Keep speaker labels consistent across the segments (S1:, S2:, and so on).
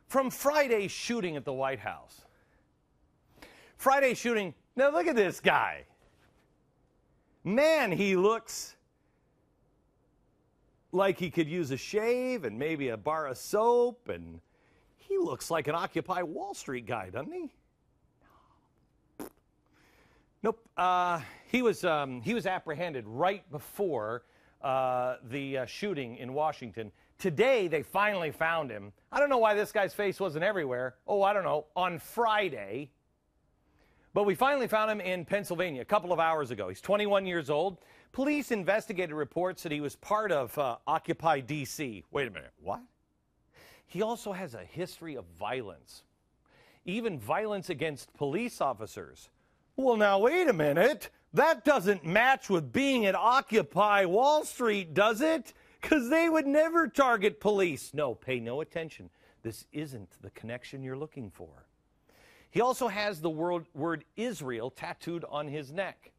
S1: from Friday's shooting at the White House. Friday's shooting, now look at this guy. Man, he looks like he could use a shave and maybe a bar of soap, and he looks like an Occupy Wall Street guy, doesn't he? Nope. He was apprehended right before the shooting in Washington. Today, they finally found him. I don't know why this guy's face wasn't everywhere. Oh, I don't know, on Friday. But we finally found him in Pennsylvania a couple of hours ago. He's 21 years old. Police investigated reports that he was part of Occupy D.C. Wait a minute, what? He also has a history of violence, even violence against police officers. Well, now, wait a minute. That doesn't match with being at Occupy Wall Street, does it? Because they would never target police. No, pay no attention. This isn't the connection you're looking for. He also has the word Israel tattooed on his neck.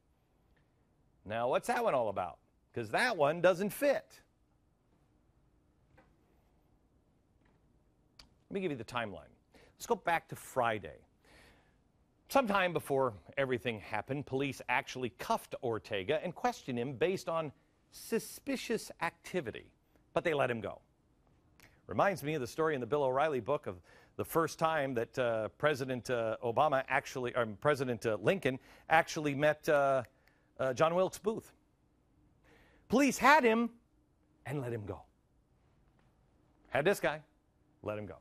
S1: Now, what's that one all about? Because that one doesn't fit. Let me give you the timeline. Let's go back to Friday. Sometime before everything happened, police actually cuffed Ortega and questioned him based on suspicious activity, but they let him go. Reminds me of the story in the Bill O'Reilly book of the first time that President Lincoln actually met John Wilkes Booth. Police had him and let him go. Had this guy, let him go.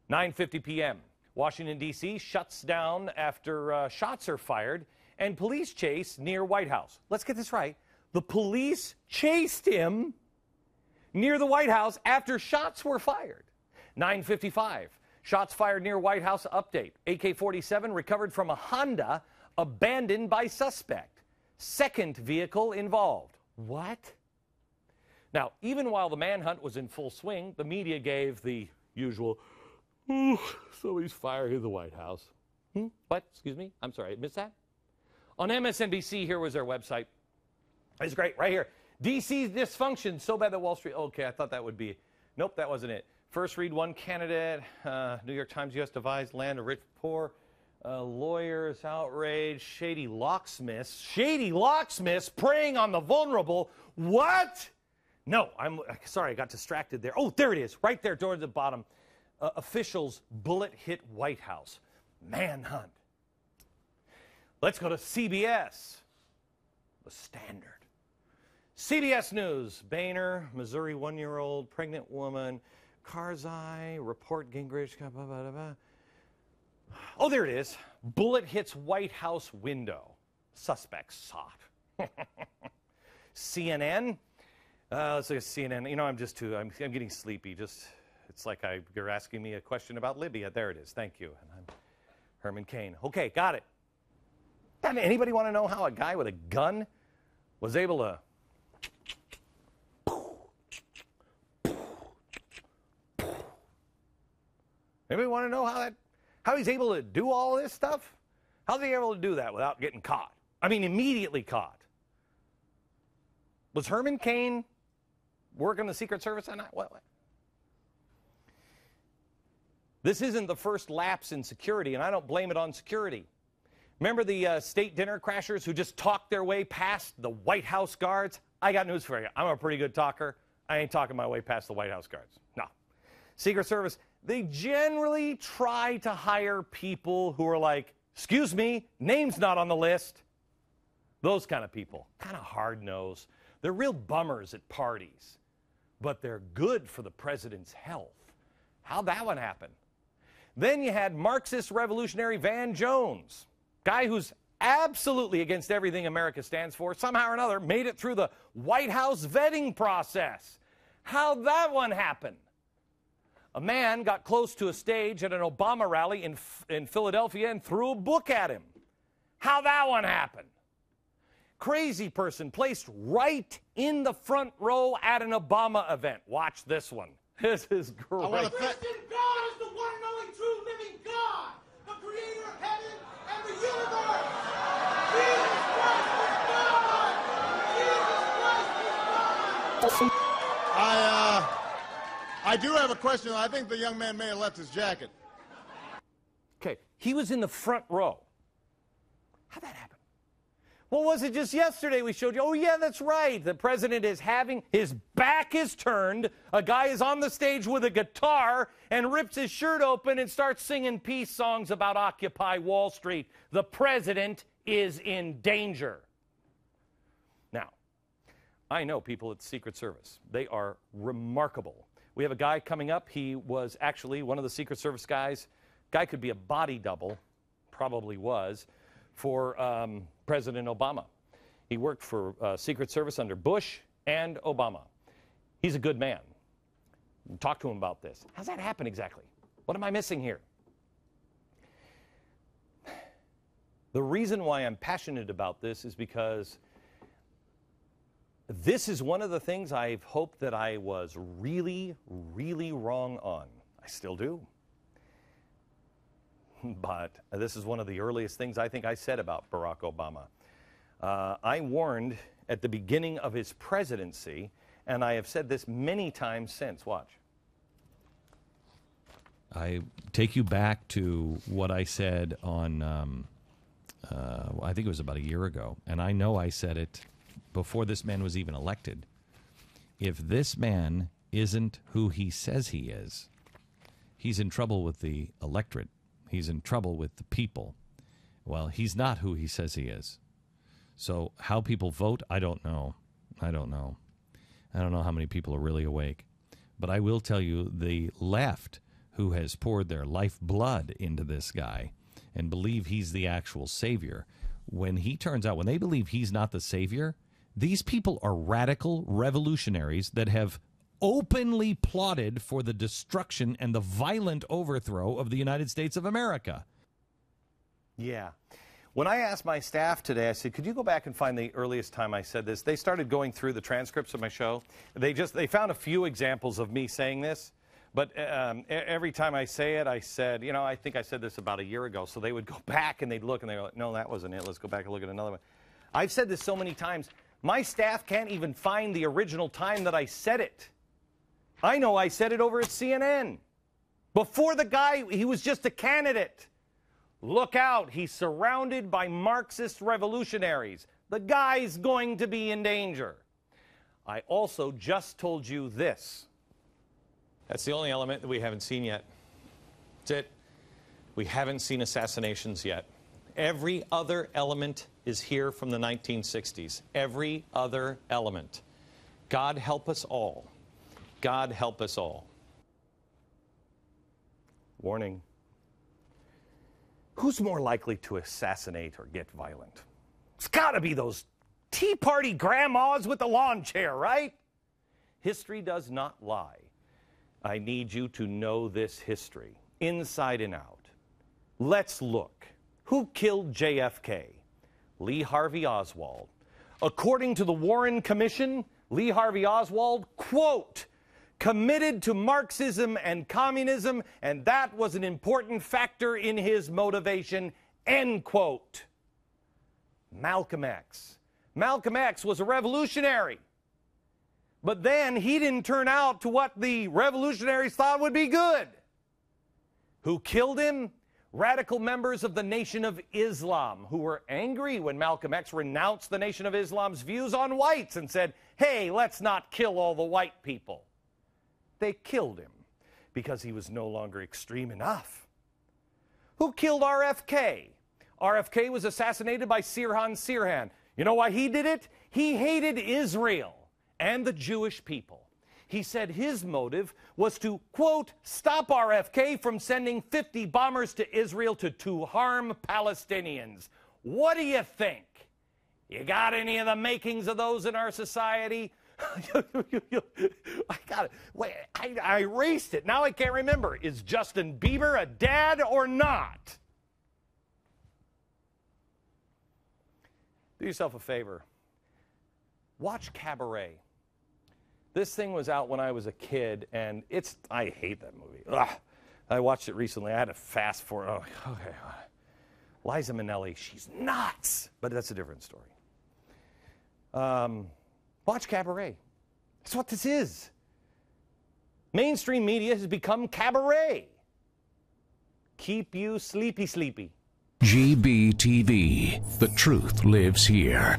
S1: 9:50 p.m. Washington, D.C. shuts down after shots are fired and police chase near White House. Let's get this right. The police chased him near the White House after shots were fired. 9:55, shots fired near White House update. AK-47 recovered from a Honda abandoned by suspect. Second vehicle involved. What? Now, even while the manhunt was in full swing, the media gave the usual, so he's fired at the White House. What? Excuse me? I'm sorry, I missed that? On MSNBC, here was their website. It's great, right here. DC's dysfunction so bad that Wall Street, okay, I thought that would be, nope, that wasn't it. First read one candidate, New York Times, U.S. divides land of rich poor, lawyers outraged, shady locksmiths preying on the vulnerable. What? No, I'm sorry, I got distracted there. Oh, there it is, right there towards the bottom. Officials bullet hit White House. Manhunt. Let's go to CBS. The Standard. CBS News. Boehner, Missouri 1-year-old, pregnant woman. Karzai, report Gingrich. Blah, blah, blah, blah. Oh, there it is. Bullet hits White House window. Suspect sought. CNN. Let's look at CNN. You know, I'm getting sleepy. It's like you're asking me a question about Libya. There it is. Thank you. And I'm Herman Cain. Okay, got it. Anybody want to know how a guy with a gun was able to Anybody want to know how he's able to do all this stuff? How's he able to do that without getting caught? I mean, immediately caught. Was Herman Cain working the Secret Service on that? What? This isn't the first lapse in security, and I don't blame it on security. Remember the state dinner crashers who just talked their way past the White House guards? I got news for you. I'm a pretty good talker. I ain't talking my way past the White House guards. No. Secret Service, they generally try to hire people who are like, excuse me, name's not on the list. Those kind of people. Kind of hard-nosed. They're real bummers at parties. But they're good for the president's health. How'd that one happen? Then you had Marxist revolutionary Van Jones. Guy who's absolutely against everything America stands for, somehow or another made it through the White House vetting process. How'd that one happen? A man got close to a stage at an Obama rally in Philadelphia and threw a book at him. How'd that one happen? Crazy person placed right in the front row at an Obama event. Watch this one. This is great.
S2: The Christian God is the one and only true living God, the creator of heaven and the universe. Jesus Christ is God. Jesus Christ is God.
S3: I do have a question. I think the young man may have left his jacket.
S1: Okay, he was in the front row. How'd that happen? Well, was it just yesterday we showed you? Oh, yeah, that's right. The president is having, his back is turned. A guy is on the stage with a guitar and rips his shirt open and starts singing peace songs about Occupy Wall Street. The president is in danger. Now, I know people at the Secret Service. They are remarkable. We have a guy coming up. He was actually one of the Secret Service guys. Guy could be a body double, probably was, for President Obama. He worked for Secret Service under Bush and Obama. He's a good man. Talk to him about this. How's that happen exactly? What am I missing here? The reason why I'm passionate about this is because this is one of the things I've hoped that I was really, really wrong on. I still do. But this is one of the earliest things I think I said about Barack Obama. I warned at the beginning of his presidency, and I have said this many times since. Watch.
S4: I take you back to what I said on, I think it was about a year ago, and I know I said it before this man was even elected. If this man isn't who he says he is, he's in trouble with the electorate. He's in trouble with the people. Well, he's not who he says he is. So how people vote, I don't know. I don't know. I don't know how many people are really awake. But I will tell you, the left, who has poured their lifeblood into this guy and believe he's the actual savior, when he turns out, when they believe he's not the savior, these people are radical revolutionaries that have openly plotted for the destruction and the violent overthrow of the United States of America.
S1: Yeah. When I asked my staff today, I said, could you go back and find the earliest time I said this? They started going through the transcripts of my show. They found a few examples of me saying this, but every time I say it, I said, you know, I think I said this about a year ago. So they would go back and they'd look and they're like, no, that wasn't it. Let's go back and look at another one. I've said this so many times. My staff can't even find the original time that I said it. I know I said it over at CNN. Before the guy, he was just a candidate. Look out, he's surrounded by Marxist revolutionaries. The guy's going to be in danger. I also just told you this. That's the only element that we haven't seen yet. That's it. We haven't seen assassinations yet. Every other element is here from the 1960s. Every other element. God help us all. God help us all. Warning. Who's more likely to assassinate or get violent? It's got to be those Tea Party grandmas with the lawn chair, right? History does not lie. I need you to know this history, inside and out. Let's look. Who killed JFK? Lee Harvey Oswald. According to the Warren Commission, Lee Harvey Oswald, quote, committed to Marxism and communism, and that was an important factor in his motivation, end quote. Malcolm X. Malcolm X was a revolutionary. But then he didn't turn out to what the revolutionaries thought would be good. Who killed him? Radical members of the Nation of Islam who were angry when Malcolm X renounced the Nation of Islam's views on whites and said, hey, let's not kill all the white people. They killed him because he was no longer extreme enough. Who killed RFK? RFK was assassinated by Sirhan Sirhan. You know why he did it? He hated Israel and the Jewish people. He said his motive was to, quote, stop RFK from sending 50 bombers to Israel to harm Palestinians. What do you think? You got any of the makings of those in our society? I got it. Wait, I erased it. Now I can't remember. Is Justin Bieber a dad or not? Do yourself a favor. Watch Cabaret. This thing was out when I was a kid, and I hate that movie. Ugh. I watched it recently. I had to fast forward. Oh, okay. Liza Minnelli, she's nuts. But that's a different story. Watch Cabaret. That's what this is. Mainstream media has become cabaret. Keep you sleepy.
S5: GBTV. The truth lives here.